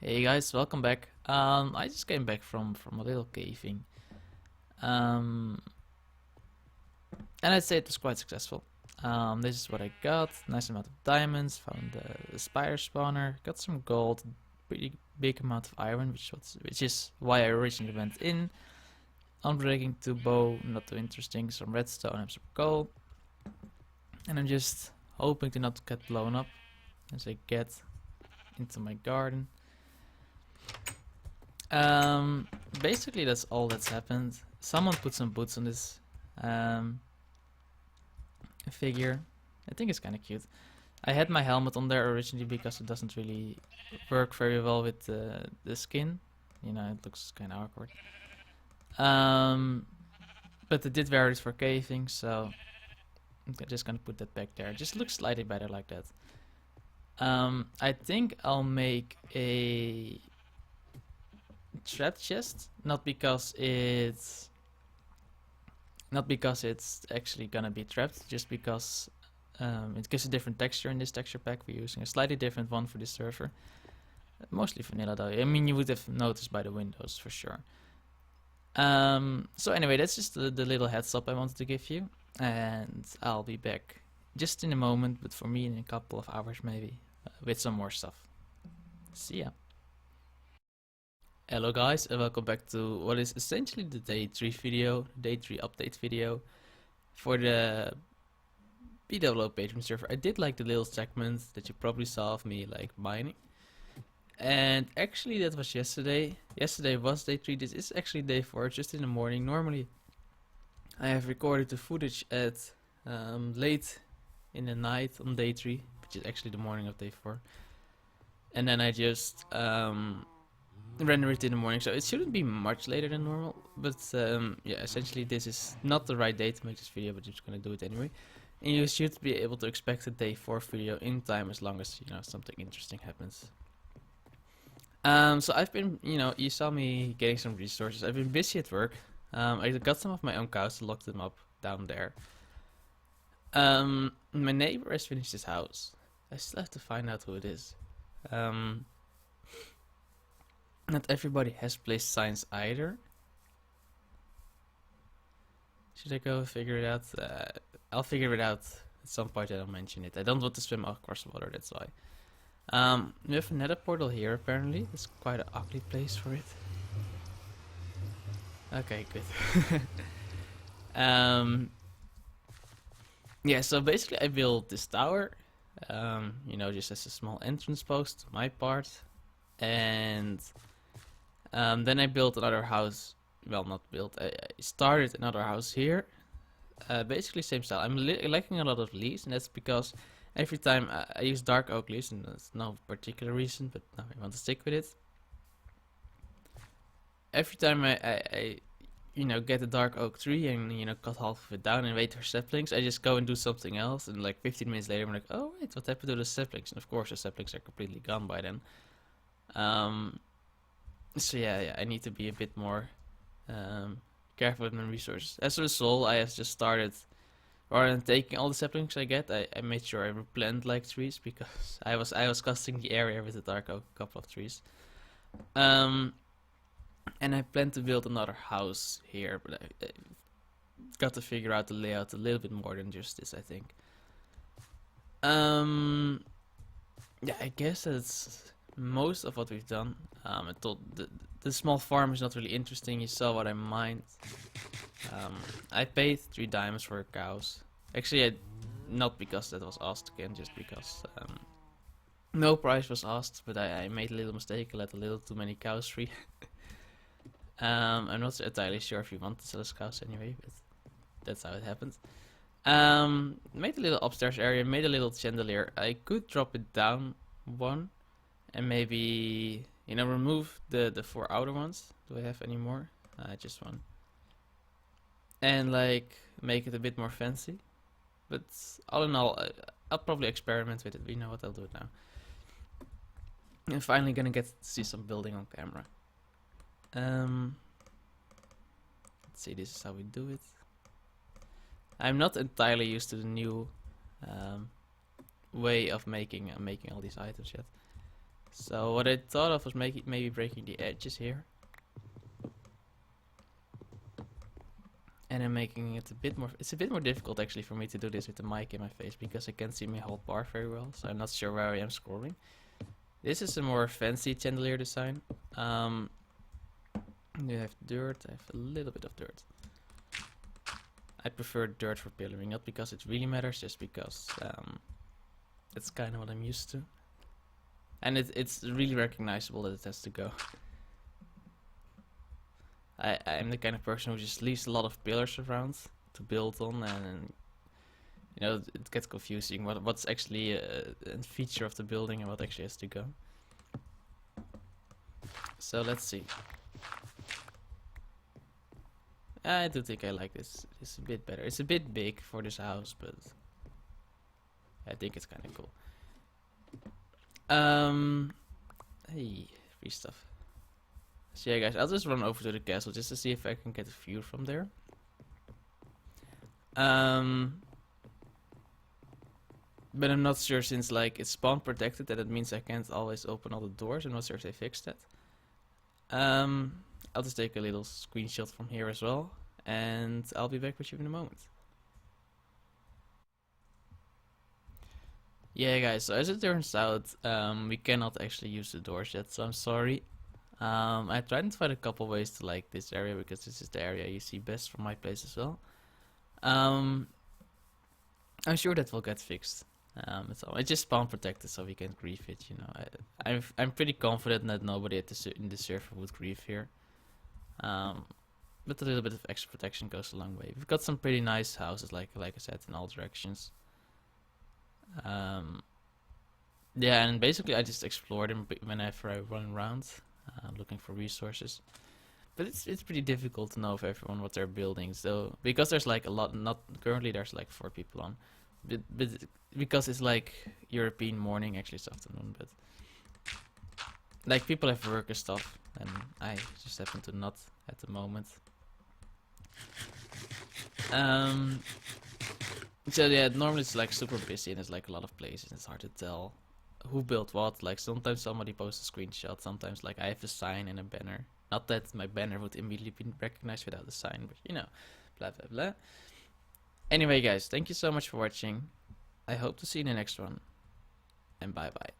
Hey guys, welcome back. I just came back from a little caving, um, and I'd say it was quite successful. This is what I got: nice amount of diamonds, found the spider spawner, got some gold, pretty big amount of iron, which is why I originally went in. Unbreaking 2 bow, not too interesting. Some redstone and some coal, and I'm just hoping to not get blown up as I get into my garden. Um, Basically that's all that's happened. Someone put some boots on this um, figure. I think it's kind of cute. I had my helmet on there originally because it doesn't really work very well with the skin. You know, it looks kind of awkward. But it did vary for caving, so I'm just gonna put that back there. It just looks slightly better like that. I think I'll make a trap chest, not because it's actually gonna be trapped, just because it gives a different texture in this texture pack. We're using a slightly different one for this server. Mostly vanilla though. I mean, you would have noticed by the windows for sure. So anyway, that's just the little heads up I wanted to give you. And I'll be back just in a moment, but for me in a couple of hours maybe, with some more stuff. See ya. Hello guys, and welcome back to what is essentially the day 3 video, day 3 update video for the BdoubleO Patreon server. I did like the little segment that you probably saw of me like mining. And actually that was yesterday. Yesterday was day 3, this is actually day 4, just in the morning. Normally I have recorded the footage at late in the night on day 3, which is actually the morning of day 4. And then I just render it in the morning, so it shouldn't be much later than normal, but yeah, essentially this is not the right day to make this video, but I'm just gonna do it anyway. And you should be able to expect a day 4 video in time, as long as, you know, something interesting happens. So I've been, you saw me getting some resources. I've been busy at work. I got some of my own cows to lock them up down there. My neighbor has finished his house. I still have to find out who it is. Not everybody has placed signs either. Should I go figure it out? I'll figure it out at some point and I'll mention it. I don't want to swim across water, that's why. We have a nether portal here apparently. It's quite an ugly place for it. Okay, good. Yeah, so basically I built this tower. Just as a small entrance post to my part. And then I built another house. Well, not built. I started another house here. Basically same style. I'm lacking a lot of leaves, and that's because every time I use dark oak leaves, and that's no particular reason, but now I want to stick with it. Every time I get a dark oak tree and cut half of it down and wait for saplings, I just go and do something else, and like 15 minutes later I'm like, oh wait, what happened to the saplings? And of course the saplings are completely gone by then. So yeah, I need to be a bit more careful with my resources. As a result, I have just started, rather than taking all the saplings I get, I made sure I replant like trees, because I was costing the area with the dark oak, a couple of trees. And I plan to build another house here, but I got to figure out the layout a little bit more than just this, I think. Yeah, I guess that's most of what we've done. I thought the small farm is not really interesting. You saw what I mined. I paid 3 diamonds for cows. Actually, not because that was asked again, just because no price was asked, but I made a little mistake. I let a little too many cows free. I'm not entirely sure if you want to sell us cows anyway, but that's how it happened. Made a little upstairs area, made a little chandelier. I could drop it down one and maybe, remove the 4 outer ones. Do I have any more? Just one. And like make it a bit more fancy. But all in all, I'll probably experiment with it. You know what, I'll do it now. I'm finally gonna get to see some building on camera. Let's see, this is how we do it. I'm not entirely used to the new way of making all these items yet. So what I thought of was maybe breaking the edges here. And then making it a bit more, it's a bit more difficult actually for me to do this with the mic in my face because I can't see my whole bar very well, so I'm not sure where I am scrolling. This is a more fancy chandelier design. You have dirt, I have a little bit of dirt. I prefer dirt for pillaring, not because it really matters, just because it's kind of what I'm used to. And it's really recognizable that it has to go. I'm the kind of person who just leaves a lot of pillars around to build on, and you know, it gets confusing what's actually a feature of the building and what actually has to go. So let's see. I do think I like this. It's a bit better. It's a bit big for this house, but I think it's kind of cool. Hey, free stuff. So yeah, guys, I'll just run over to the castle just to see if I can get a view from there. But I'm not sure, since like it's spawn protected, that it means I can't always open all the doors. I'm not sure if they fixed that. I'll just take a little screenshot from here as well, and I'll be back with you in a moment. Yeah, guys, so as it turns out, we cannot actually use the doors yet, so I'm sorry. I tried to find a couple ways to like this area, because this is the area you see best from my place as well. I'm sure that will get fixed. It's just spawn protected, so we can't grief it. You know, I'm pretty confident that nobody in the server would grief here. But a little bit of extra protection goes a long way. We've got some pretty nice houses, like I said, in all directions. Yeah, and basically I just explore them whenever I run around. Looking for resources, but it's pretty difficult to know of everyone what they're building. So because there's like a lot, not currently there's like 4 people on, but because it's like European morning, actually it's afternoon, but like people have work and stuff, and I just happen to not at the moment. So yeah, normally it's like super busy and there's like a lot of places. It's hard to tell who built what. Like sometimes somebody posts a screenshot, sometimes like I have a sign and a banner. Not that my banner would immediately be recognized without the sign, but you know, blah blah blah. Anyway guys, thank you so much for watching. I hope to see you in the next one, and bye bye.